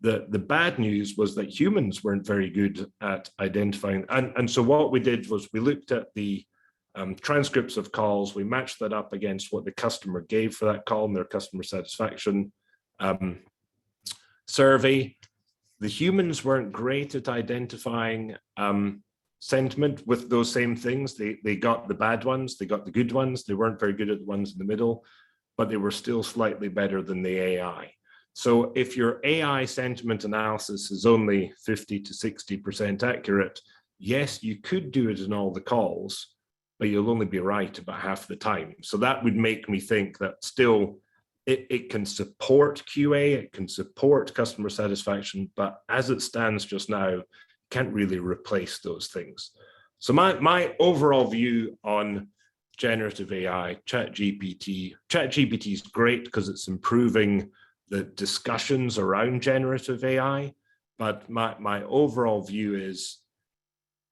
The bad news was that humans weren't very good at identifying. And so what we did was we looked at the transcripts of calls. We matched that up against what the customer gave for that call and their customer satisfaction survey. The humans weren't great at identifying sentiment with those same things. They got the bad ones, they got the good ones. They weren't very good at the ones in the middle, but they were still slightly better than the AI. So if your AI sentiment analysis is only 50 to 60% accurate, yes, you could do it in all the calls, but you'll only be right about half the time. So that would make me think that still it can support QA, it can support customer satisfaction, but as it stands just now, can't really replace those things. So my overall view on generative AI, ChatGPT is great because it's improving the discussions around generative AI, but my overall view is,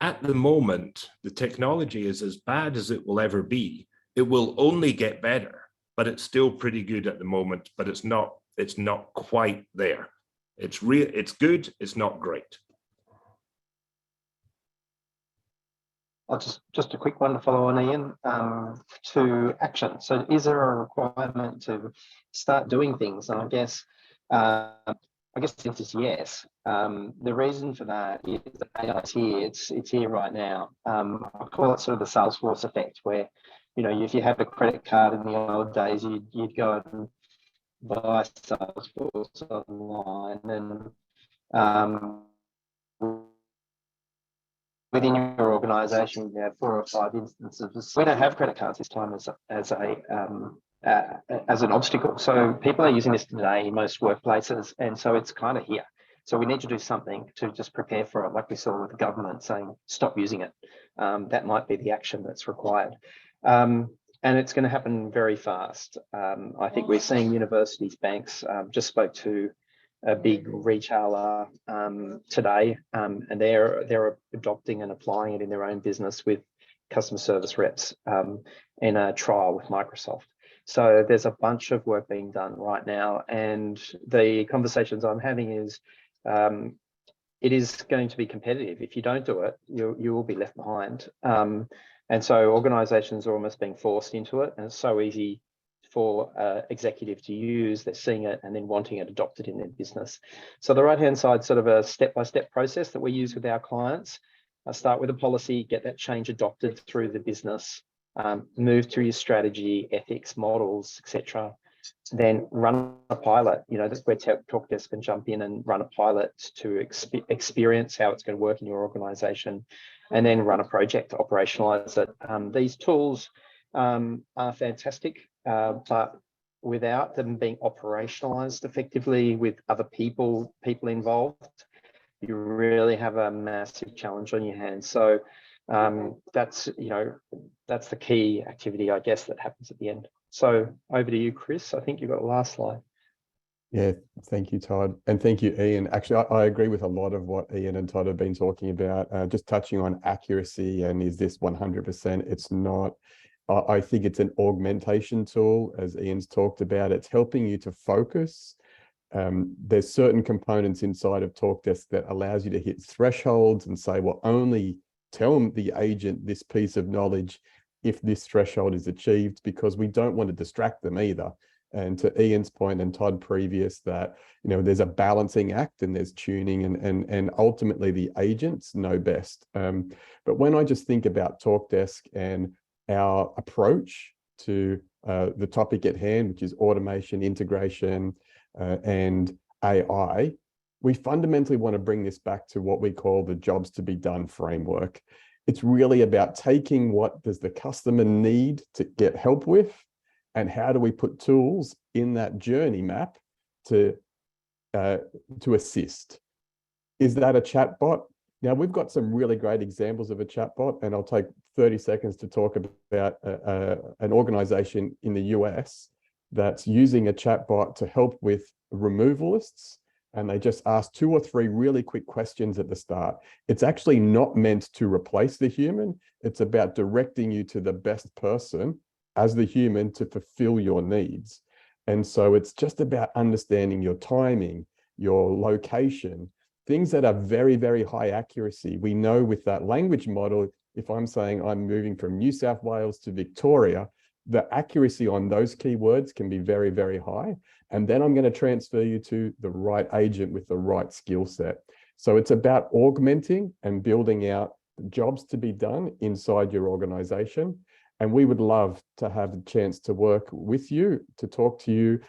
at the moment, the technology is as bad as it will ever be. It will only get better, but it's still pretty good at the moment, but it's not quite there. It's good, it's not great. I'll just a quick one to follow on, Ian, to action. So is there a requirement to start doing things? And I guess the answer is yes. The reason for that is that AI is here. It's here right now. I call it sort of the Salesforce effect, where, you know, if you had a credit card in the old days, you'd go and buy Salesforce online, and within your organisation, you have 4 or 5 instances. We don't have credit cards this time as an obstacle. So people are using this today in most workplaces, and so it's kind of here. So we need to do something to just prepare for it, like we saw with the government saying, stop using it. That might be the action that's required. And it's going to happen very fast. I think we're seeing universities, banks, just spoke to a big retailer today, and they're adopting and applying it in their own business with customer service reps in a trial with Microsoft. So there's a bunch of work being done right now, and the conversations I'm having is it is going to be competitive. If you don't do it, you will be left behind. And so organizations are almost being forced into it, and it's so easy for executive to use. They're seeing it and then wanting it adopted in their business. So the right-hand side, sort of a step-by-step process that we use with our clients. Start with a policy, get that change adopted through the business, move through your strategy, ethics, models, etc. Then run a pilot. You know, that's where Talkdesk can jump in and run a pilot to experience how it's going to work in your organization, and then run a project to operationalize it. These tools are fantastic, but without them being operationalized effectively with other people involved, you really have a massive challenge on your hands. So that's the key activity, I guess, that happens at the end. So over to you, Chris. I think you've got the last slide. Yeah, thank you, Todd. And thank you, Ian. Actually, I agree with a lot of what Ian and Todd have been talking about, just touching on accuracy and is this 100%? It's not. I think it's an augmentation tool, as Ian's talked about. It's helping you to focus. There's certain components inside of Talkdesk that allows you to hit thresholds and say, well, only tell the agent this piece of knowledge if this threshold is achieved, because we don't want to distract them either. And to Ian's point and Todd previous, that, you know, there's a balancing act and there's tuning, and ultimately the agents know best. But when I just think about Talkdesk and our approach to the topic at hand, which is automation, integration, and AI, we fundamentally want to bring this back to what we call the jobs to be done framework. It's really about taking what does the customer need to get help with, and how do we put tools in that journey map to assist. Is that a chatbot? Now, we've got some really great examples of a chatbot, and I'll take 30 seconds to talk about an organization in the US that's using a chatbot to help with removalists. And they just ask 2 or 3 really quick questions at the start. It's actually not meant to replace the human. It's about directing you to the best person as the human to fulfill your needs. And so it's just about understanding your timing, your location, things that are very, very high accuracy. We know with that language model, if I'm saying I'm moving from New South Wales to Victoria, the accuracy on those keywords can be very, very high. And then I'm going to transfer you to the right agent with the right skill set. So it's about augmenting and building out the jobs to be done inside your organization. And we would love to have the chance to work with you, to talk to you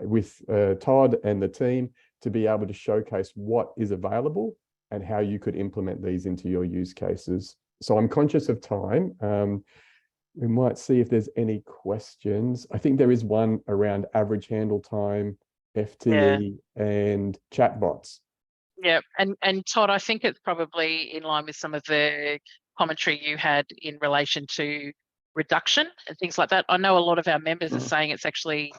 with Todd and the team, to be able to showcase what is available and how you could implement these into your use cases. So I'm conscious of time. We might see if there's any questions. I think there is one around average handle time, FTE, and chatbots. Yeah, and Todd, I think it's probably in line with some of the commentary you had in relation to reduction and things like that. I know a lot of our members are saying it's actually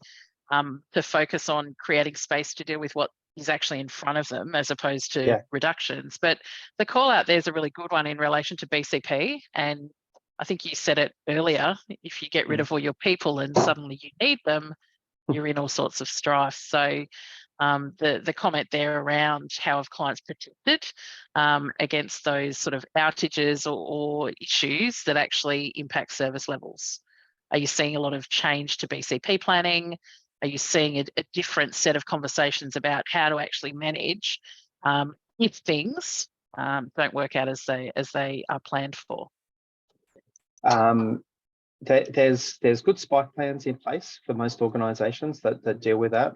to focus on creating space to deal with what is actually in front of them as opposed to reductions. But the call out there is a really good one in relation to BCP. And I think you said it earlier, if you get rid of all your people and suddenly you need them, you're in all sorts of strife. So the comment there around how have clients protected against those sort of outages or issues that actually impact service levels. Are you seeing a lot of change to BCP planning? Are you seeing a different set of conversations about how to actually manage if things don't work out as they are planned for? There's good spike plans in place for most organisations that deal with that,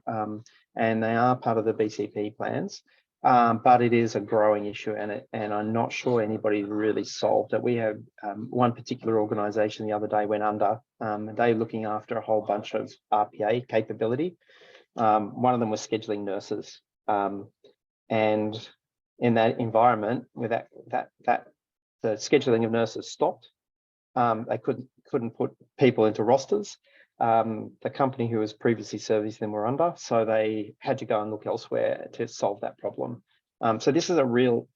and they are part of the BCP plans. But it is a growing issue, and I'm not sure anybody really solved it. We have one particular organisation the other day went under. They're looking after a whole bunch of RPA capability. One of them was scheduling nurses, and in that environment, with that the scheduling of nurses stopped. They couldn't put people into rosters. The company who was previously servicing them were under, so they had to go and look elsewhere to solve that problem. So this is a real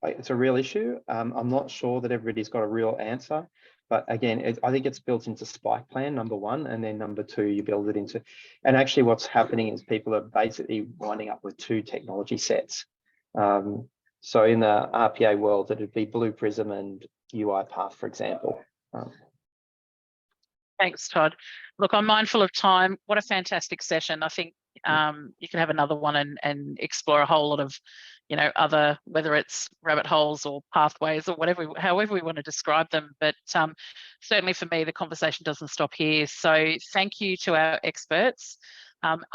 issue. I'm not sure that everybody's got a real answer, But again, I think it's built into Spike Plan, number one, and then number two, you build it into, and actually what's happening is people are basically winding up with two technology sets. So in the RPA world, it'd be Blue Prism and UiPath, for example. Thanks, Todd. Look, I'm mindful of time. What a fantastic session. I think you can have another one and explore a whole lot of, other, whether it's rabbit holes or pathways or whatever, however we want to describe them. But certainly for me, the conversation doesn't stop here. So thank you to our experts.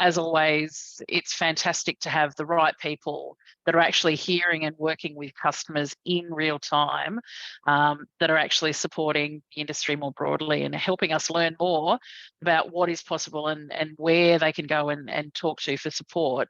As always, it's fantastic to have the right people that are actually hearing and working with customers in real time, that are actually supporting the industry more broadly and helping us learn more about what is possible and where they can go and talk to for support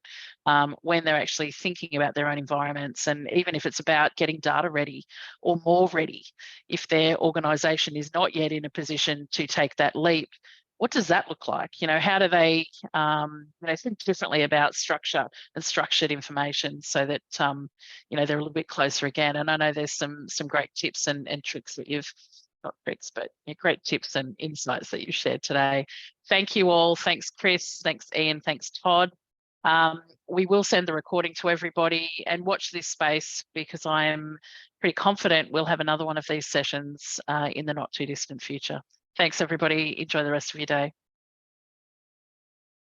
when they're actually thinking about their own environments. And even if it's about getting data ready or more ready, if their organisation is not yet in a position to take that leap, what does that look like? How do they think differently about structure and structured information so that, they're a little bit closer again. And I know there's some great tips and tricks that not tricks, but great tips and insights that you shared today. Thank you all. Thanks, Chris. Thanks, Ian. Thanks, Todd. We will send the recording to everybody and watch this space, because I am pretty confident we'll have another one of these sessions in the not too distant future. Thanks, everybody. Enjoy the rest of your day.